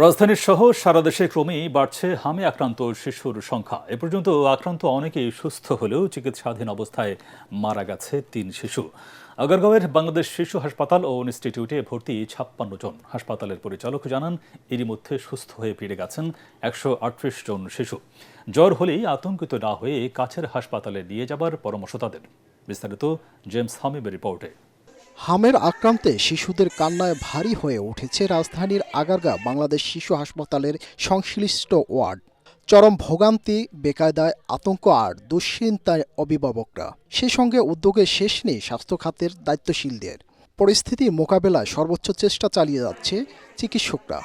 রাজধানীর সহ সারা দেশে ক্রমেই বাড়ছে হামে আক্রান্ত শিশুর সংখ্যা। এ পর্যন্ত আক্রান্ত অনেকেই সুস্থ হলেও চিকিৎসাধীন অবস্থায় মারা গেছে ৩ শিশু। আগারগাঁওয়ের বাংলাদেশ শিশু হাসপাতাল ও ইনস্টিটিউটে ভর্তি ৫৬ জন। হাসপাতালের পরিচালক জানান, এরই মধ্যে সুস্থ হয়ে ফিরে গেছেন ১৩৮ জন শিশু। জ্বর হলেই আতঙ্কিত না হয়ে কাছের হাসপাতালে নিয়ে যাবার পরামর্শ তাদের। বিস্তারিত জেমস হামিমের রিপোর্টে। হামের আক্রান্তে শিশুদের কান্নায় ভারী হয়ে উঠেছে রাজধানীর আগারগাঁ বাংলাদেশ শিশু হাসপাতালের সংশ্লিষ্ট ওয়ার্ড। চরম ভোগান্তি, বেকায়দায় আতঙ্ক আর দুশ্চিন্তায় অভিভাবকরা। সে সঙ্গে উদ্যোগে শেষ নেই স্বাস্থ্য খাতের দায়িত্বশীলদের। পরিস্থিতি মোকাবেলায় সর্বোচ্চ চেষ্টা চালিয়ে যাচ্ছে চিকিৎসকরা।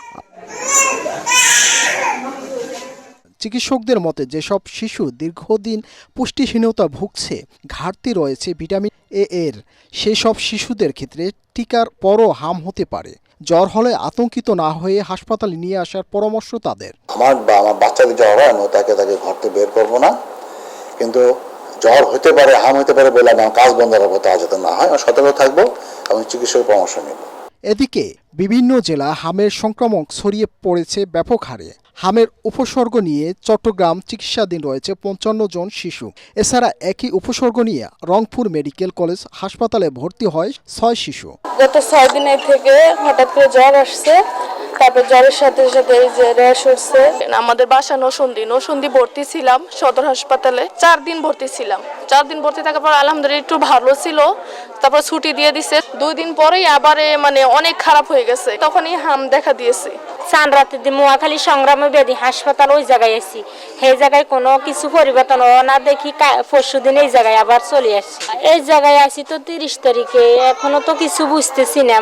চিকিৎসকদের মতে, যেসব শিশু দীর্ঘদিন পুষ্টিহীনতা ভুগছে, ঘাটতি রয়েছে ভিটামিন এ এর, সেসব শিশুদের ক্ষেত্রে টিকার পরও হাম হতে পারে। জ্বর হলে আতঙ্কিত না হয়ে হাসপাতালে নিয়ে আসার পরামর্শ তাদের। আমার বাচ্চাদের জ্বর হয় না, তাকে ঘর থেকে বের করবো না, কিন্তু জ্বর হতে পারে, হাম হতে পারে বলে আমার কাজ বন্ধ রাখবো, তা যাতে না হয় সতর্ক থাকবো এবং চিকিৎসকের পরামর্শ নেব। এদিকে বিভিন্ন জেলা হামের সংক্রমণ ছড়িয়ে পড়েছে ব্যাপক হারে। হামের উপসর্গ নিয়ে চট্টগ্রাম চিকিৎসাধীন রয়েছে ৫৫ জন শিশু। এছাড়া একই উপসর্গ নিয়ে রংপুর মেডিকেল কলেজ হাসপাতালে ভর্তি হয় ৬ শিশু। গত ৬ দিনের থেকে হঠাৎ করে জ্বর আসছে, তারপর জ্বরের সাথে সাথে এই যে র্যাশ হচ্ছে। আমাদের বাসা নরসিংদী ভর্তি ছিলাম সদর হাসপাতালে। ৪ দিন ভর্তি ছিলাম। ৪ দিন ভর্তি থাকার পর আলহামদুলিল্লাহ একটু ভালো ছিল, তারপর ছুটি দিয়ে দিছে। 2 দিন পরেই আবার অনেক খারাপ হয়ে গেছে, তখনই হাম দেখা দিয়েছে। চান রাতে দি মোয়াখালী সংগ্রামে বেদি হাসপাতাল ওই জায়গায় আছি, সেই জায়গায় কোনো কিছু পরিবর্তন না দেখি পরশু দিন এই জায়গায় আবার চলে আসছি। এই জায়গায় আছি তো 30 তারিখে, এখনো তো কিছু বুঝতেছি না।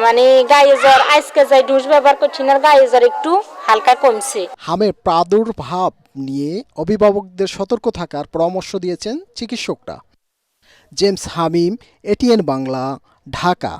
গায়ে জ্বর, আজকে যাই ডোজ ব্যবহার করছি না, গায়ে জ্বর একটু হালকা কমছে। হামের প্রাদুর্ভাব নিয়ে অভিভাবকদের সতর্ক থাকার পরামর্শ দিয়েছেন চিকিৎসকরা। জেমস হামিম, এটিএন বাংলা, ঢাকা।